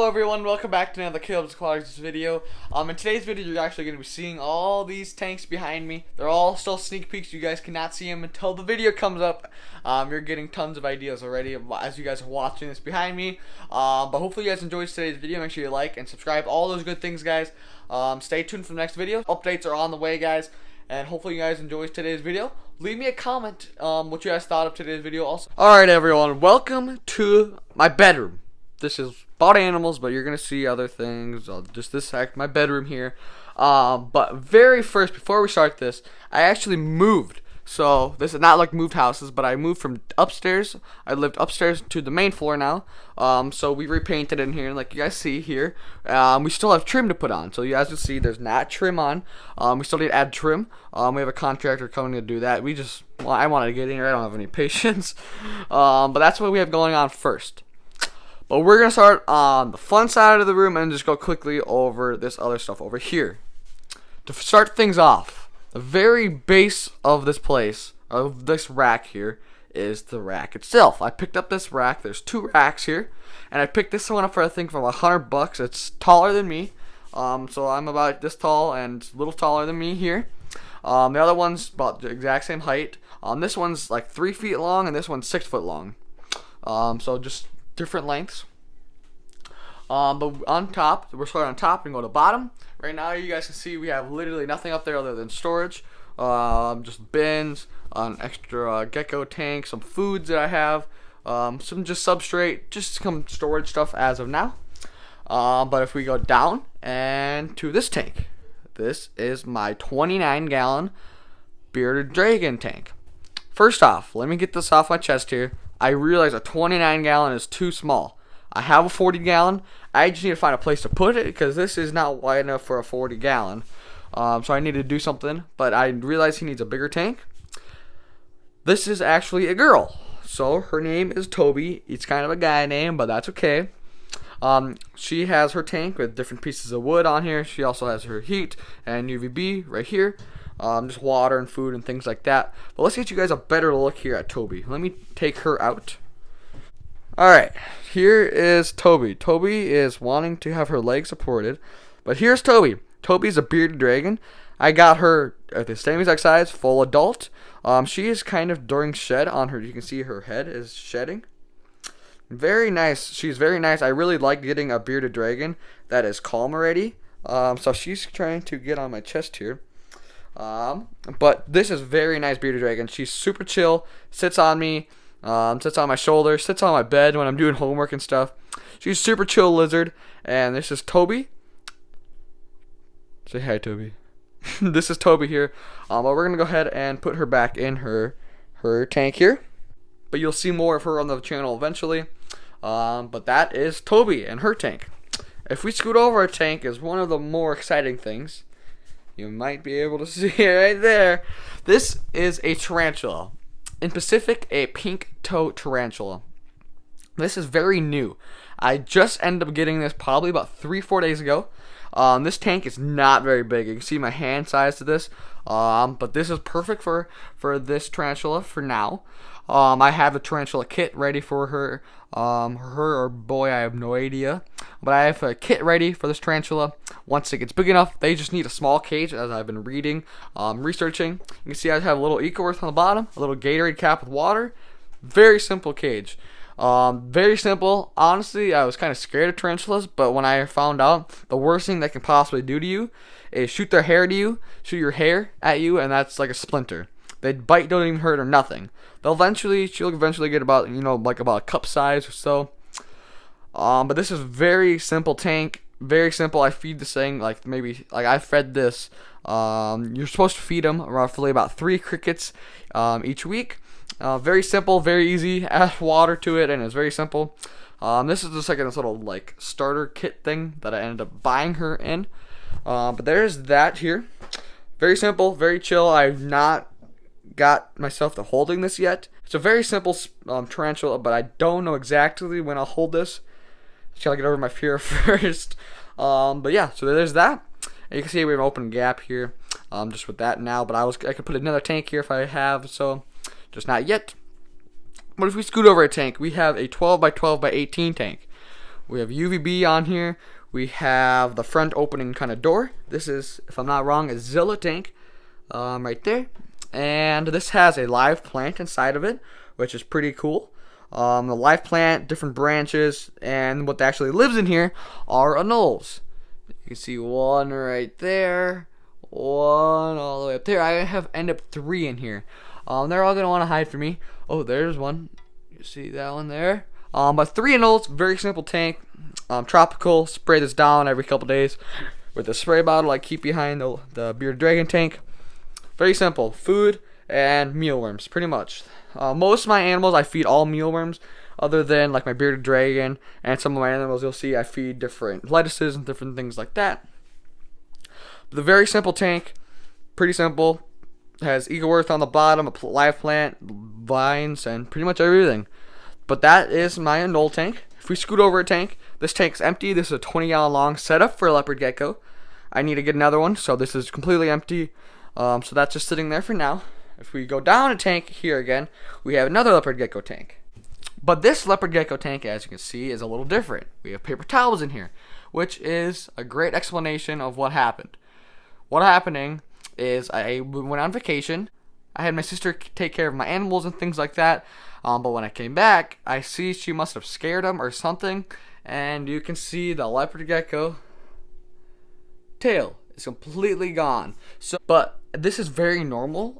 Hello everyone, welcome back to another Caleb's Aquatics video. In today's video you're actually going to be seeing all these tanks behind me. They're all still sneak peeks. You guys cannot see them until the video comes up. You're getting tons of ideas already as you guys are watching this behind me. But hopefully you guys enjoyed today's video. Make sure you like and subscribe, all those good things, guys. Stay tuned for the next video. Updates are on the way, guys. And hopefully you guys enjoyed today's video. Leave me a comment what you guys thought of today's video also. Alright everyone, welcome to my bedroom. This is about animals, but you're gonna see other things. Just this sec, my bedroom here. But very first, before we start this, I actually moved. So this is not like moved houses, but I moved from upstairs. I lived upstairs to the main floor now. So we repainted in here, like you guys see here. We still have trim to put on. So you guys can see there's not trim on. We still need to add trim. We have a contractor coming to do that. I wanted to get in here. I don't have any patience. But that's what we have going on first. But we're going to start on the fun side of the room and just go quickly over this other stuff over here. To start things off, the very base of this place, of this rack here, is the rack itself. I picked up this rack. There's two racks here. And I picked this one up for, I think, for $100. It's taller than me. So I'm about this tall and a little taller than me here. The other one's about the exact same height. This one's like 3 feet long and this one's 6 foot long. So just different lengths. But on top, we're starting on top and go to bottom. Right now, you guys can see we have literally nothing up there other than storage. Just bins, an extra Gecko tank, some foods that I have, some just substrate, just some storage stuff as of now. But if we go down and to this tank, this is my 29-gallon bearded dragon tank. First off, let me get this off my chest here. I realize a 29-gallon is too small. I have a 40-gallon. I just need to find a place to put it because this is not wide enough for a 40-gallon. So I need to do something, but I realize he needs a bigger tank. This is actually a girl. So her name is Toby. It's kind of a guy name, but that's okay. She has her tank with different pieces of wood on here. She also has her heat and UVB right here. Just water and food and things like that. But let's get you guys a better look here at Toby. Let me take her out. Alright, here is Toby. Toby is wanting to have her legs supported. But here's Toby. Toby's a bearded dragon. I got her at the same exact size, full adult. She is kind of during shed on her. You can see her head is shedding. Very nice. She's very nice. I really like getting a bearded dragon that is calm already. So she's trying to get on my chest here. But this is very nice bearded dragon. She's super chill. Sits on me. Sits on my shoulder, sits on my bed when I'm doing homework and stuff. She's a super chill lizard. And this is Toby. Say hi, Toby. This is Toby here. But we're going to go ahead and put her back in her tank here. But you'll see more of her on the channel eventually. But that is Toby and her tank. If we scoot over our tank is one of the more exciting things. You might be able to see it right there. This is a tarantula. In Pacific, a pink toe tarantula. This is very new. I just ended up getting this probably about 3-4 days ago. This tank is not very big. You can see my hand size to this. But this is perfect for this tarantula for now. I have a tarantula kit ready for her. Her or boy, I have no idea. But I have a kit ready for this tarantula. Once it gets big enough, they just need a small cage, as I've been reading, researching. You can see I have a little eco-earth on the bottom, a little Gatorade cap with water. Very simple cage. Very simple. Honestly, I was kind of scared of tarantulas, but when I found out the worst thing they can possibly do to you is shoot their hair to you, shoot your hair at you, and that's like a splinter. They bite, don't even hurt or nothing. She'll eventually get about, like about a cup size or so. But this is very simple tank, very simple. I feed this thing I fed this. You're supposed to feed them roughly about 3 crickets each week. Very simple, very easy. Add water to it, and it's very simple. This is just like this little starter kit thing that I ended up buying her in. But there's that here. Very simple, very chill. I've not got myself to holding this yet. It's a very simple tarantula, but I don't know exactly when I'll hold this. Just gotta get over my fear first. But yeah, so there's that. And you can see we have an open gap here, just with that now. But I could put another tank here if I have, so just not yet. But if we scoot over a tank, we have a 12 by 12 by 18 tank. We have UVB on here. We have the front opening kind of door. This is, if I'm not wrong, a Zilla tank right there. And this has a live plant inside of it, which is pretty cool. The live plant, different branches, and what actually lives in here are anoles. You can see one right there, one all the way up there. I end up 3 in here. They're all gonna want to hide from me. Oh, there's one. You see that one there? But 3 anoles, very simple tank. Tropical. Spray this down every couple days with a spray bottle I keep behind the bearded dragon tank. Very simple. Food and mealworms, pretty much. Most of my animals I feed all mealworms, other than like my bearded dragon and some of my animals. You'll see I feed different lettuces and different things like that. But the very simple tank, pretty simple. Has eco earth on the bottom, a live plant, vines, and pretty much everything. But that is my Anole tank. If we scoot over a tank, this tank's empty. This is a 20-gallon long setup for a leopard gecko. I need to get another one, so this is completely empty. So that's just sitting there for now. If we go down a tank here again, we have another leopard gecko tank. But this leopard gecko tank, as you can see, is a little different. We have paper towels in here, which is a great explanation of what happened. What happening is I went on vacation. I had my sister take care of my animals and things like that. But when I came back, I see she must have scared them or something. And you can see the leopard gecko tail is completely gone. But this is very normal.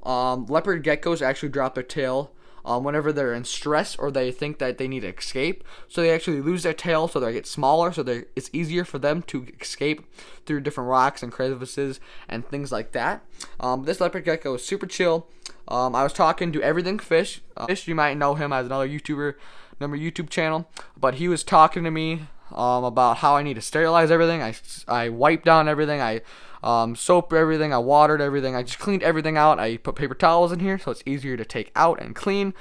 Leopard geckos actually drop their tail whenever they're in stress or they think that they need to escape. So they actually lose their tail, so they get smaller, so it's easier for them to escape through different rocks and crevices and things like that. This leopard gecko is super chill. I was talking to Everything Fish. Fish, you might know him as another YouTuber, another YouTube channel, but he was talking to me about how I need to sterilize everything. I wiped down everything. I soaped everything. I watered everything. I just cleaned everything out. I put paper towels in here so it's easier to take out and clean.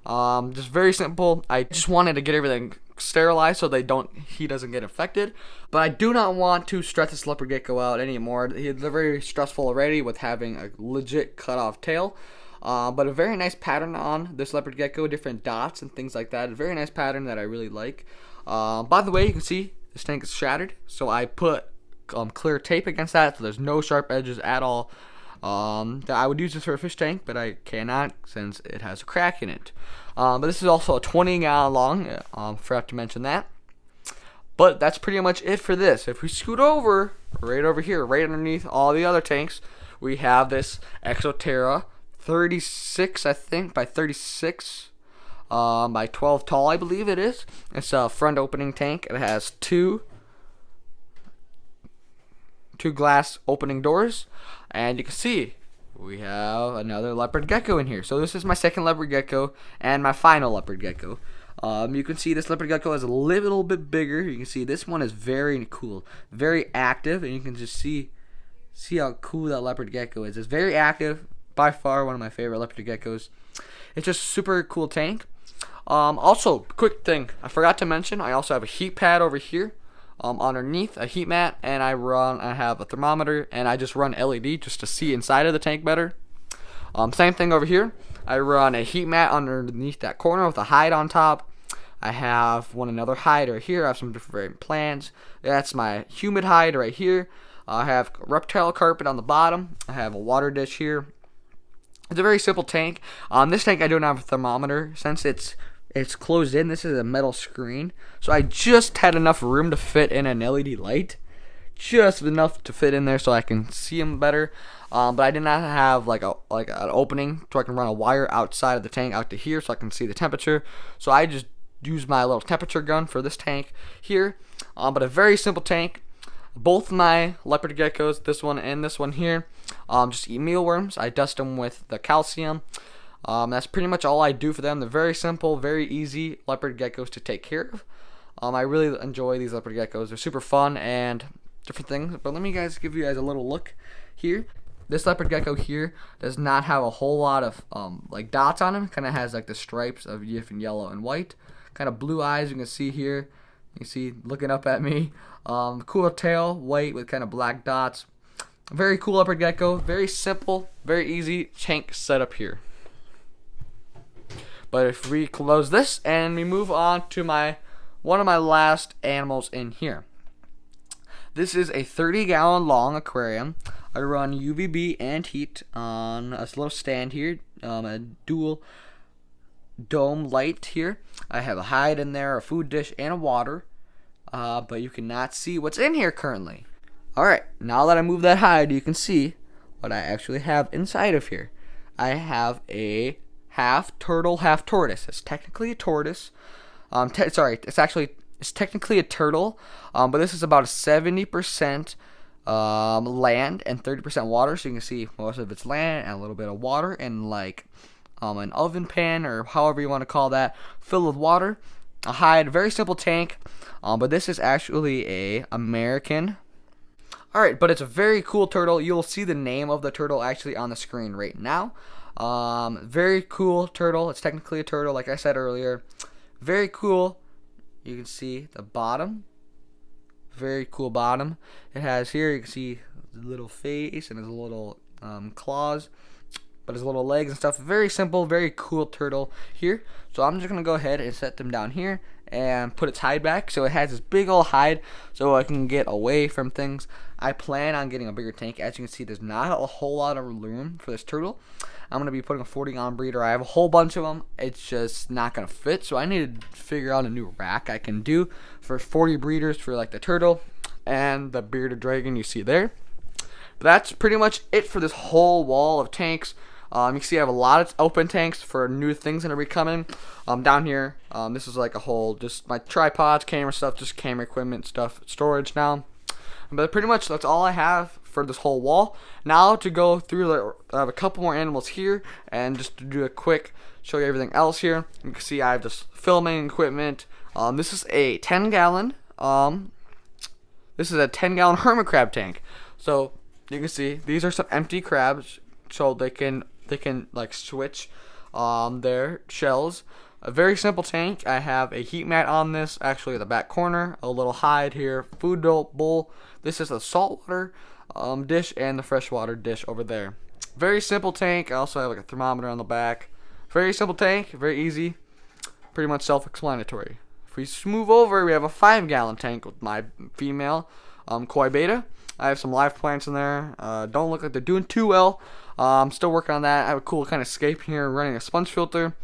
Just very simple. I just wanted to get everything sterilized so he doesn't get infected. But I do not want to stress this leopard gecko out anymore. They're very stressful already with having a legit cut off tail. But a very nice pattern on this leopard gecko, different dots and things like that. A very nice pattern that I really like. By the way, you can see this tank is shattered, so I put clear tape against that, so there's no sharp edges at all. I would use this for a fish tank, but I cannot since it has a crack in it. But this is also a 20-gallon long. Forgot to mention that. But that's pretty much it for this. If we scoot over, right over here, right underneath all the other tanks, we have this Exoterra 36, I think, by 36. By 12 tall, I believe it is. It's a front opening tank. It has two glass opening doors, and you can see we have another leopard gecko in here. So this is my second leopard gecko and my final leopard gecko. You can see this leopard gecko is a little bit bigger. You can see this one is very cool, very active, and you can just see how cool that leopard gecko is. It's very active, by far one of my favorite leopard geckos. It's just super cool tank. Also, quick thing I forgot to mention, I also have a heat pad over here underneath a heat mat, and I have a thermometer, and I just run LED just to see inside of the tank better. Same thing over here. I run a heat mat underneath that corner with a hide on top. I have another hide right here. I have some different plants. That's my humid hide right here. I have reptile carpet on the bottom. I have a water dish here. It's a very simple tank. This tank I don't have a thermometer since it's closed in. This is a metal screen, so I just had enough room to fit in an LED light, just enough to fit in there so I can see them better. But I did not have like an opening so I can run a wire outside of the tank out to here so I can see the temperature. So I just used my little temperature gun for this tank here. But a very simple tank. Both my leopard geckos, this one and this one here, just eat mealworms. I dust them with the calcium. That's pretty much all I do for them. They're very simple, very easy leopard geckos to take care of. I really enjoy these leopard geckos. They're super fun and different things. But let me give you guys a little look here. This leopard gecko here does not have a whole lot of like dots on him. Kind of has like the stripes of different yellow and white. Kind of blue eyes you can see here. You see looking up at me. Cool tail, white with kind of black dots. Very cool leopard gecko. Very simple, very easy tank setup here. But if we close this and we move on to my one of my last animals in here. This is a 30-gallon long aquarium. I run UVB and heat on a little stand here, a dual dome light here. I have a hide in there, a food dish, and a water, but you cannot see what's in here currently. Alright, now that I move that hide, you can see what I actually have inside of here. I have a half turtle, half tortoise. It's technically a tortoise. It's technically a turtle, but this is about a 70% land and 30% water. So you can see most of it's land and a little bit of water, and like an oven pan or however you want to call that, filled with water. A hide, very simple tank, but this is actually a American. Alright, but it's a very cool turtle. You'll see the name of the turtle actually on the screen right now. Very cool turtle. It's technically a turtle, like I said earlier. Very cool. You can see the bottom. Very cool bottom. It has here, you can see the little face and his little claws, but his little legs and stuff. Very simple, very cool turtle here. So I'm just going to go ahead and set them down here and put its hide back. So it has this big old hide so I can get away from things. I plan on getting a bigger tank. As you can see, there's not a whole lot of room for this turtle. I'm going to be putting a 40-gallon breeder. I have a whole bunch of them. It's just not going to fit. So I need to figure out a new rack I can do for 40 breeders for like the turtle and the bearded dragon you see there. But that's pretty much it for this whole wall of tanks. You can see I have a lot of open tanks for new things that are coming. Down here, this is like a whole, just my tripods, camera stuff, just camera equipment stuff, storage now. But pretty much that's all I have for this whole wall. Now to go through, I have a couple more animals here, and just to do a quick show you everything else here. You can see I have this filming equipment. This is a 10-gallon. This is a 10-gallon hermit crab tank. So you can see these are some empty crabs, so they can like switch their shells. A very simple tank. I have a heat mat on this, actually at the back corner, a little hide here, food bowl. This is the saltwater dish and the freshwater dish over there. Very simple tank. I also have like a thermometer on the back. Very simple tank, very easy, pretty much self-explanatory. If we move over, we have a 5-gallon tank with my female koi betta. I have some live plants in there. Don't look like they're doing too well. I'm still working on that. I have a cool kind of scape here, running a sponge filter.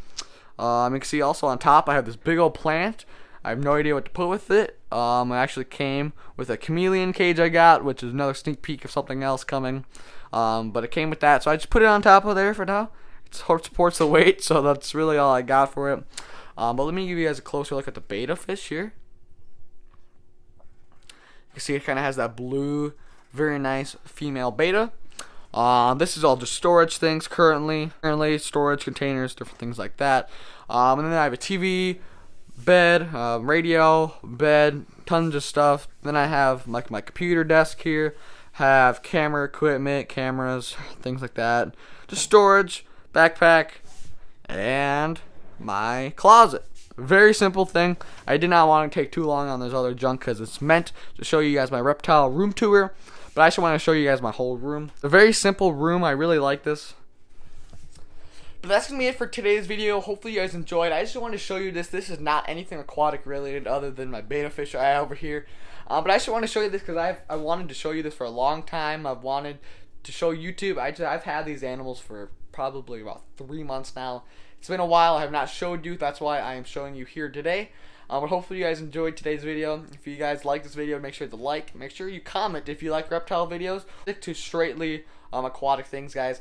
You can see also on top I have this big old plant. I have no idea what to put with it. I actually came with a chameleon cage I got, which is another sneak peek of something else coming. But it came with that, so I just put it on top of there for now. It supports the weight, so that's really all I got for it. But let me give you guys a closer look at the betta fish here. You can see it kind of has that blue, very nice female betta. This is all just storage things currently, storage containers, different things like that. And then I have a TV, bed, radio, bed, tons of stuff. Then I have like my computer desk here, have camera equipment, cameras, things like that. Just storage, backpack, and my closet. Very simple thing. I did not want to take too long on this other junk because it's meant to show you guys my reptile room tour. But I just want to show you guys my whole room. A very simple room. I really like this. But that's going to be it for today's video. Hopefully you guys enjoyed. I just wanted to show you this. This is not anything aquatic related other than my betta fish I have over here. But I just want to show you this because I wanted to show you this for a long time. I've wanted to show YouTube. I've had these animals for probably about 3 months now. It's been a while. I have not showed you. That's why I am showing you here today. But hopefully you guys enjoyed today's video. If you guys like this video, make sure to like. Make sure you comment if you like reptile videos. Stick to straightly aquatic things, guys.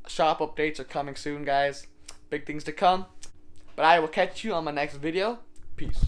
Shop updates are coming soon, guys. Big things to come. But I will catch you on my next video. Peace.